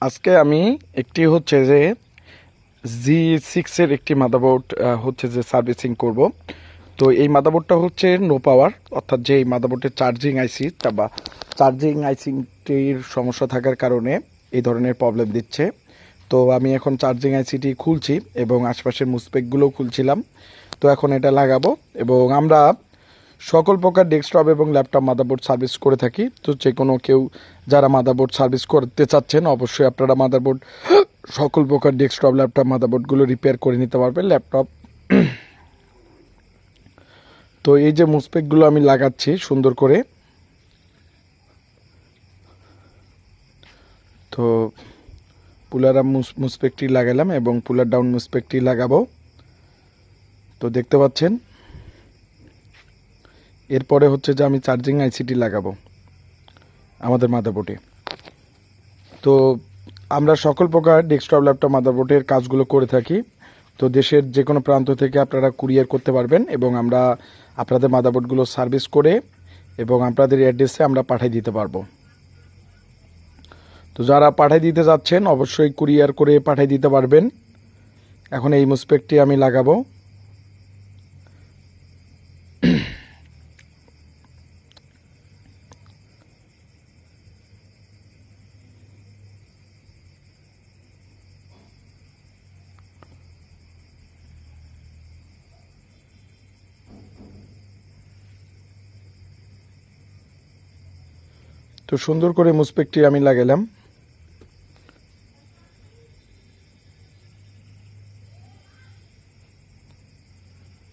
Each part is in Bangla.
আজকে আমি একটি হচ্ছে যে G6 এর একটি মাদারবোর্ড হচ্ছে যে সার্ভিসিং করব। তো এই মাদারবোর্ডটা হচ্ছে নো পাওয়ার, অর্থাৎ যে এই মাদারবোর্ডের চার্জিং আইসি বা চার্জিং আইসিটির সমস্যা থাকার কারণে এই ধরনের প্রবলেম দিচ্ছে। তো আমি এখন চার্জিং আইসিটি খুলছি এবং আশপাশের মুসপেকগুলোও খুলছিলাম। তো এখন এটা লাগাবো এবং আমরা সকল প্রকার ডেস্কটপ এবং ল্যাপটপ মাদারবোর্ড সার্ভিস করে থাকি। তো যে কোনো কেউ যারা মাদারবোর্ড সার্ভিস করতে চাচ্ছেন অবশ্যই আপনারা মাদারবোর্ড সকল প্রকার ডেস্কটপ ল্যাপটপ মাদারবোর্ডগুলো রিপেয়ার করে নিতে পারবেন। ল্যাপটপ তো এই যে মুসপেকগুলো আমি লাগাচ্ছি সুন্দর করে। তো পুলার আপ মুসপেকটি লাগালাম এবং পুলার ডাউন মুসপেকটি লাগাবো। তো দেখতে পাচ্ছেন এরপরে হচ্ছে যে আমি চার্জিং আইসিটি লাগাবো আমাদের মাদারবোর্ডে। তো আমরা সকল প্রকার ডেস্কটপ ল্যাপটপ মাদারবোর্ডের কাজগুলো করে থাকি। তো দেশের যে কোনো প্রান্ত থেকে আপনারা কুরিয়ার করতে পারবেন এবং আমরা আপনাদের মাদারবোর্ডগুলো সার্ভিস করে এবং আপনাদের অ্যাড্রেসে আমরা পাঠিয়ে দিতে পারবো। তো যারা পাঠিয়ে দিতে যাচ্ছেন অবশ্যই কুরিয়ার করে পাঠিয়ে দিতে পারবেন। এখন এই মুসপেকটি আমি লাগাবো। তো সুন্দর করে মুসপেকটি আমি লাগালাম।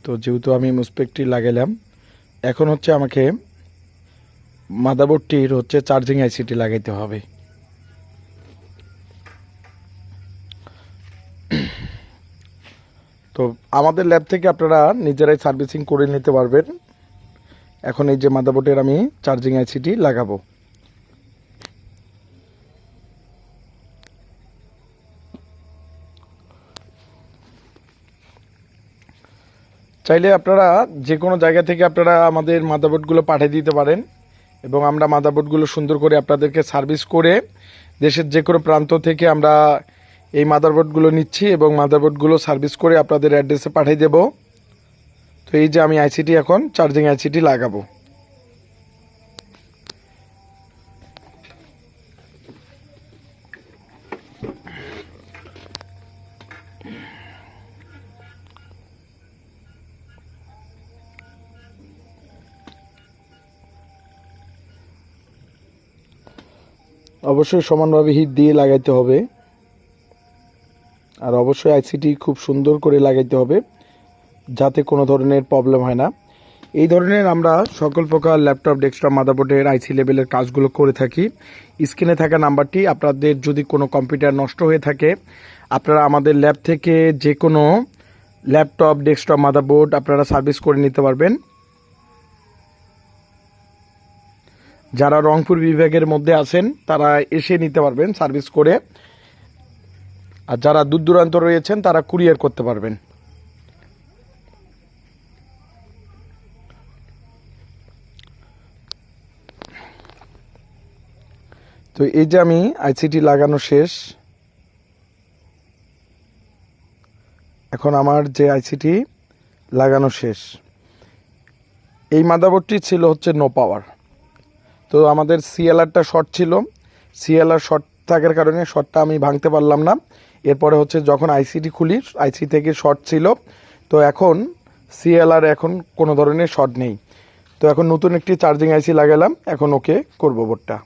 তো যেহেতু আমি মুসপেকটি লাগালাম, এখন হচ্ছে আমাকে মাদারবোর্ডটির হচ্ছে চার্জিং আইসিটি লাগাইতে হবে। তো আমাদের ল্যাব থেকে আপনারা নিজেরাই সার্ভিসিং করে নিতে পারবেন। এখন এই যে মাদারবোর্ডের আমি চার্জিং আইসিটি লাগাবো। চাইলে আপনারা যে কোনো জায়গা থেকে আপনারা আমাদের মাদারবোর্ডগুলো পাঠিয়ে দিতে পারেন এবং আমরা মাদারবোর্ডগুলো সুন্দর করে আপনাদেরকে সার্ভিস করে দেশের যে কোনো প্রান্ত থেকে আমরা এই মাদারবোর্ডগুলো নিচ্ছি এবং মাদারবোর্ডগুলো সার্ভিস করে আপনাদের অ্যাড্রেসে পাঠিয়ে দেব। তো এই যে আমি আইসিটি এখন চার্জিং আইসিটি লাগাবো। অবশ্যই সমানভাবে হিট দিয়ে লাগাইতে হবে আর অবশ্যই আইসিটি খুব সুন্দর করে লাগাইতে হবে যাতে কোনো ধরনের প্রবলেম হয় না। এই ধরনের আমরা সকল প্রকার ল্যাপটপ ডেস্কটপ মাদারবোর্ডের আইসি লেভেলের কাজগুলো করে থাকি। স্ক্রিনে থাকা নাম্বারটি, আপনাদের যদি কোনো কম্পিউটার নষ্ট হয়ে থাকে আপনারা আমাদের ল্যাব থেকে যে কোনো ল্যাপটপ ডেস্কটপ মাদারবোর্ড আপনারা সার্ভিস করে নিতে পারবেন। যারা রংপুর বিভাগের মধ্যে আছেন তারা এসে নিতে পারবেন সার্ভিস করে, আর যারা দূর দূরান্ত রয়েছেন তারা কুরিয়ার করতে পারবেন। তো এই যে আমি আইসিটি লাগানো শেষ। এখন আমার যে আইসিটি লাগানো শেষ, এই মাদারবোর্ডটি ছিল হচ্ছে নো পাওয়ার। তো আমাদের সিএলআরটা শর্ট ছিল, সিএলআর শর্ট থাকার কারণে শর্টটা আমি ভাঙতে পারলাম না। এরপরে হচ্ছে যখন আইসিটি খুলি আইসি থেকে শর্ট ছিল। তো এখন সিএলআর এখন কোনো ধরনের শর্ট নেই। তো এখন নতুন একটি চার্জিং আইসি লাগালাম, এখন ওকে করবো বোর্ডটা।